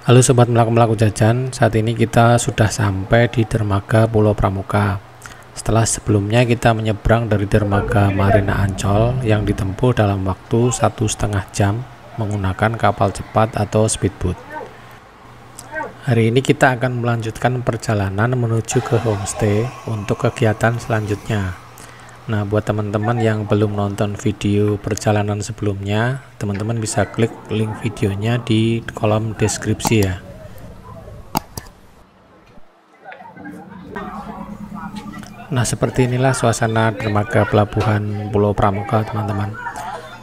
Halo sobat melaku jajan, saat ini kita sudah sampai di dermaga Pulau Pramuka. Setelah sebelumnya kita menyeberang dari dermaga Marina Ancol yang ditempuh dalam waktu 1,5 jam menggunakan kapal cepat atau speedboat. Hari ini kita akan melanjutkan perjalanan menuju ke homestay untuk kegiatan selanjutnya. Nah, buat teman-teman yang belum nonton video perjalanan sebelumnya, teman-teman bisa klik link videonya di kolom deskripsi ya. Nah, seperti inilah suasana dermaga pelabuhan Pulau Pramuka, teman-teman.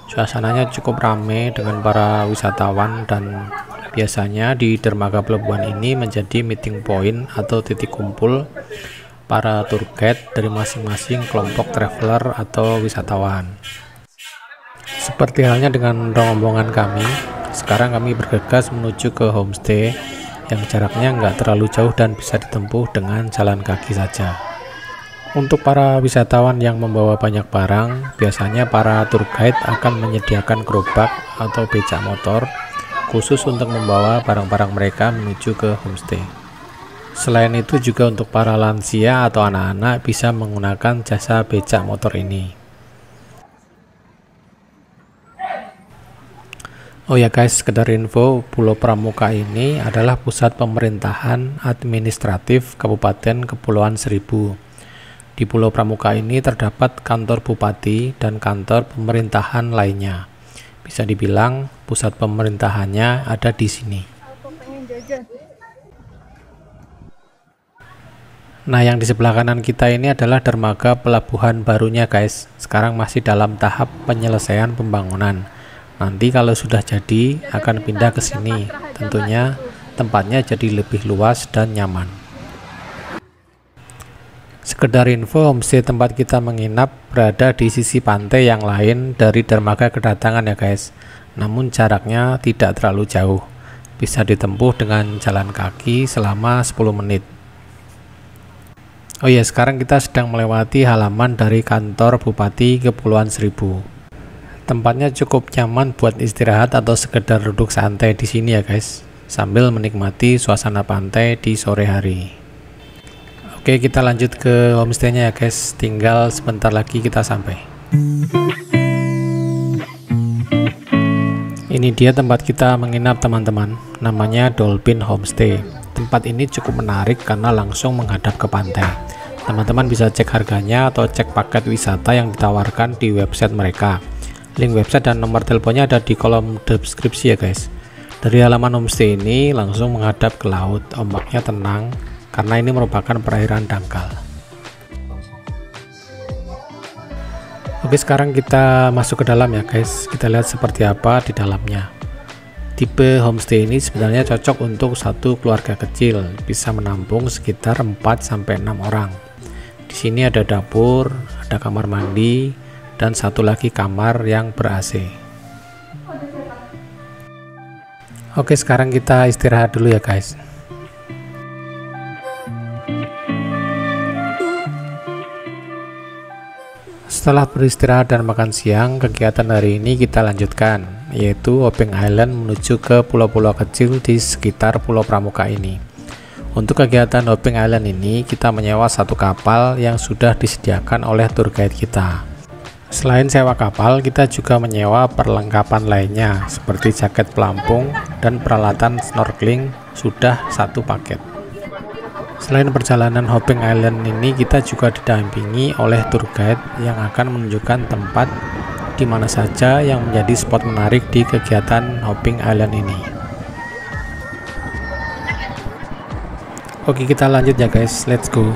Suasananya cukup ramai dengan para wisatawan, dan biasanya di dermaga pelabuhan ini menjadi meeting point atau titik kumpul para tour guide dari masing-masing kelompok traveler atau wisatawan. Seperti halnya dengan rombongan kami, sekarang kami bergegas menuju ke homestay yang jaraknya nggak terlalu jauh dan bisa ditempuh dengan jalan kaki saja. Untuk para wisatawan yang membawa banyak barang, biasanya para tour guide akan menyediakan gerobak atau becak motor khusus untuk membawa barang-barang mereka menuju ke homestay. Selain itu juga untuk para lansia atau anak-anak bisa menggunakan jasa becak motor ini. Oh ya guys, sekedar info, Pulau Pramuka ini adalah pusat pemerintahan administratif Kabupaten Kepulauan Seribu. Di Pulau Pramuka ini terdapat kantor bupati dan kantor pemerintahan lainnya. Bisa dibilang pusat pemerintahannya ada di sini. Nah, yang di sebelah kanan kita ini adalah dermaga pelabuhan barunya guys. Sekarang masih dalam tahap penyelesaian pembangunan. Nanti kalau sudah jadi akan pindah ke sini. Tentunya tempatnya jadi lebih luas dan nyaman. Sekedar info, homestay tempat kita menginap berada di sisi pantai yang lain dari dermaga kedatangan ya guys. Namun jaraknya tidak terlalu jauh. Bisa ditempuh dengan jalan kaki selama 10 menit. Oh ya, sekarang kita sedang melewati halaman dari kantor Bupati Kepulauan Seribu. Tempatnya cukup nyaman buat istirahat atau sekedar duduk santai di sini ya guys, sambil menikmati suasana pantai di sore hari. Oke, kita lanjut ke homestay-nya ya guys. Tinggal sebentar lagi kita sampai. Ini dia tempat kita menginap teman-teman. Namanya Dolphin Homestay. Tempat ini cukup menarik karena langsung menghadap ke pantai. Teman-teman bisa cek harganya atau cek paket wisata yang ditawarkan di website mereka. Link website dan nomor teleponnya ada di kolom deskripsi ya guys. Dari halaman homestay ini langsung menghadap ke laut. Ombaknya tenang karena ini merupakan perairan dangkal. Oke, sekarang kita masuk ke dalam ya guys. Kita lihat seperti apa di dalamnya. Tipe homestay ini sebenarnya cocok untuk satu keluarga kecil, bisa menampung sekitar 4-6 orang. Di sini ada dapur, ada kamar mandi, dan satu lagi kamar yang ber-AC. Oke, sekarang kita istirahat dulu ya guys. Setelah beristirahat dan makan siang, kegiatan hari ini kita lanjutkan, yaitu hopping island menuju ke pulau-pulau kecil di sekitar Pulau Pramuka ini. Untuk kegiatan hopping island ini, kita menyewa satu kapal yang sudah disediakan oleh tour guide kita. Selain sewa kapal, kita juga menyewa perlengkapan lainnya, seperti jaket pelampung dan peralatan snorkeling sudah satu paket. Selain perjalanan hopping island ini, kita juga didampingi oleh tour guide yang akan menunjukkan tempat di mana saja yang menjadi spot menarik di kegiatan hopping island ini. Oke, kita lanjut ya guys, let's go.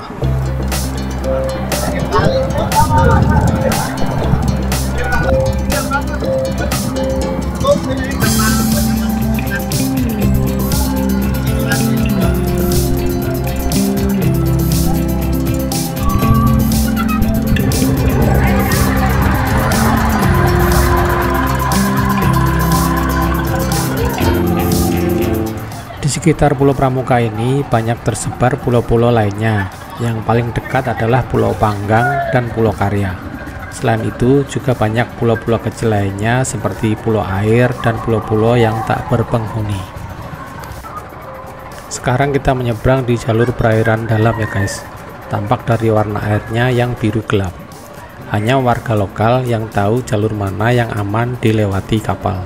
Di sekitar Pulau Pramuka ini banyak tersebar pulau-pulau lainnya. Yang paling dekat adalah Pulau Panggang dan Pulau Karya. Selain itu juga banyak pulau-pulau kecil lainnya seperti Pulau Air dan pulau-pulau yang tak berpenghuni. Sekarang kita menyeberang di jalur perairan dalam ya guys. Tampak dari warna airnya yang biru gelap. Hanya warga lokal yang tahu jalur mana yang aman dilewati kapal.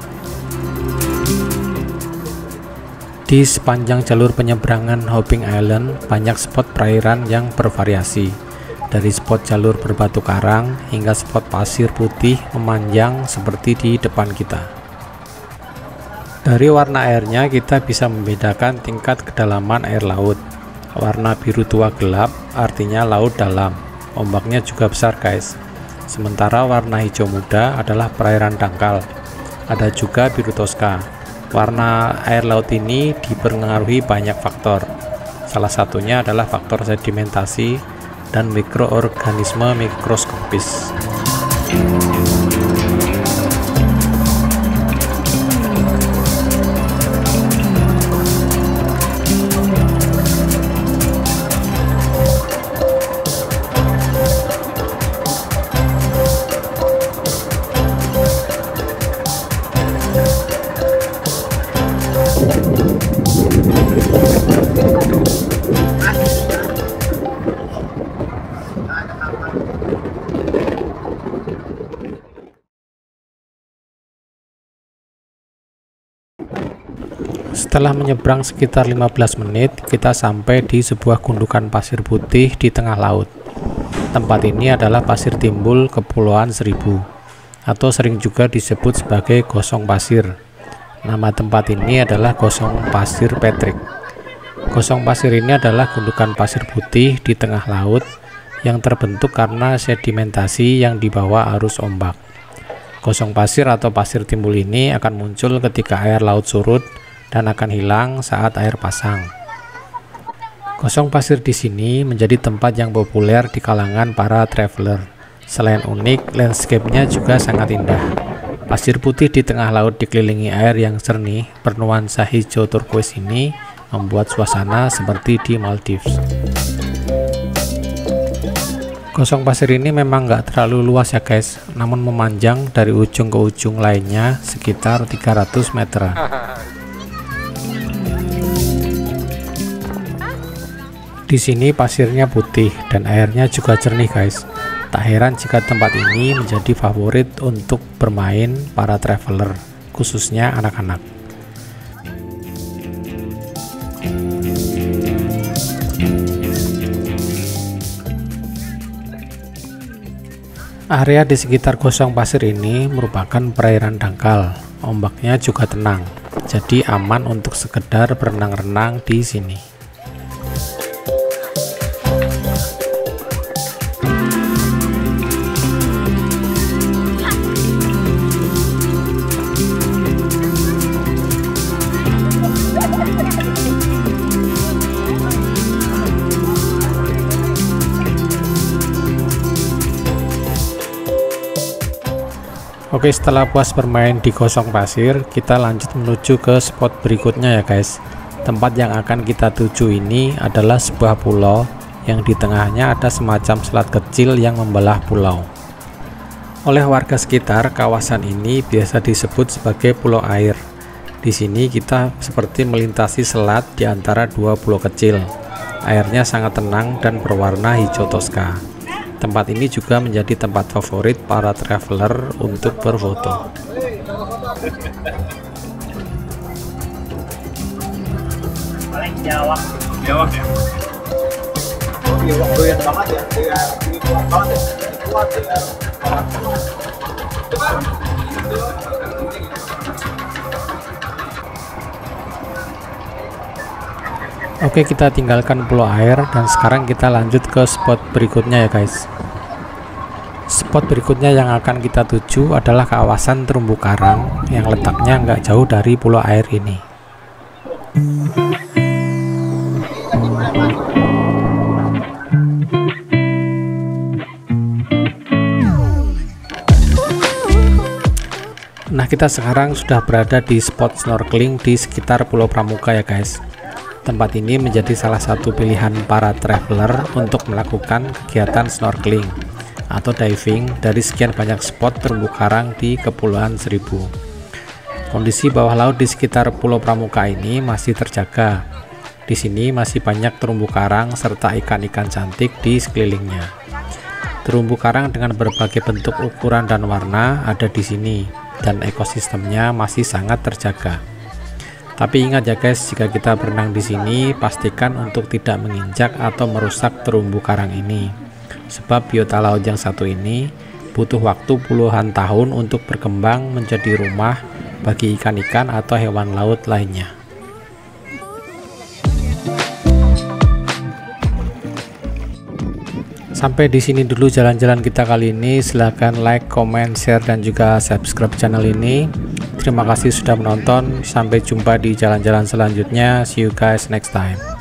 Di sepanjang jalur penyeberangan Hopping Island banyak spot perairan yang bervariasi. Dari spot jalur berbatu karang hingga spot pasir putih memanjang seperti di depan kita. Dari warna airnya kita bisa membedakan tingkat kedalaman air laut. Warna biru tua gelap artinya laut dalam. Ombaknya juga besar guys. Sementara warna hijau muda adalah perairan dangkal. Ada juga biru toska. Warna air laut ini dipengaruhi banyak faktor. Salah satunya adalah faktor sedimentasi dan mikroorganisme mikroskopis. Setelah menyeberang sekitar 15 menit, kita sampai di sebuah gundukan pasir putih di tengah laut. Tempat ini adalah pasir timbul Kepulauan Seribu, atau sering juga disebut sebagai Gosong Pasir. Nama tempat ini adalah Gosong Pasir Patrick. Gosong pasir ini adalah gundukan pasir putih di tengah laut yang terbentuk karena sedimentasi yang dibawa arus ombak. Gosong pasir atau pasir timbul ini akan muncul ketika air laut surut dan akan hilang saat air pasang. Gosong pasir di sini menjadi tempat yang populer di kalangan para traveler. Selain unik, landscape-nya juga sangat indah. Pasir putih di tengah laut dikelilingi air yang jernih, bernuansa hijau turquoise ini membuat suasana seperti di Maldives. Gosong pasir ini memang nggak terlalu luas ya guys, namun memanjang dari ujung ke ujung lainnya sekitar 300 meter. Di sini pasirnya putih dan airnya juga jernih guys. Tak heran jika tempat ini menjadi favorit untuk bermain para traveler, khususnya anak-anak. Area di sekitar Gosong Pasir ini merupakan perairan dangkal. Ombaknya juga tenang, jadi aman untuk sekedar berenang-renang di sini. Oke, setelah puas bermain di Gosong Pasir, kita lanjut menuju ke spot berikutnya ya guys. Tempat yang akan kita tuju ini adalah sebuah pulau yang di tengahnya ada semacam selat kecil yang membelah pulau. Oleh warga sekitar, kawasan ini biasa disebut sebagai pulau air. Di sini kita seperti melintasi selat di antara dua pulau kecil. Airnya sangat tenang dan berwarna hijau toska. Tempat ini juga menjadi tempat favorit para traveler untuk berfoto. Jawab ya. Doyan banget ya. Oke, kita tinggalkan pulau air dan sekarang kita lanjut ke spot berikutnya ya guys. Spot berikutnya yang akan kita tuju adalah kawasan terumbu karang yang letaknya nggak jauh dari pulau air ini. Nah, kita sekarang sudah berada di spot snorkeling di sekitar Pulau Pramuka ya guys. Tempat ini menjadi salah satu pilihan para traveler untuk melakukan kegiatan snorkeling atau diving dari sekian banyak spot terumbu karang di Kepulauan Seribu. Kondisi bawah laut di sekitar Pulau Pramuka ini masih terjaga. Di sini masih banyak terumbu karang serta ikan-ikan cantik di sekelilingnya. Terumbu karang dengan berbagai bentuk, ukuran, dan warna ada di sini, dan ekosistemnya masih sangat terjaga. Tapi ingat ya guys, jika kita berenang di sini, pastikan untuk tidak menginjak atau merusak terumbu karang ini. Sebab biota laut yang satu ini butuh waktu puluhan tahun untuk berkembang menjadi rumah bagi ikan-ikan atau hewan laut lainnya. Sampai di sini dulu jalan-jalan kita kali ini. Silahkan like, comment, share, dan juga subscribe channel ini. Terima kasih sudah menonton. Sampai jumpa di jalan-jalan selanjutnya. See you guys next time.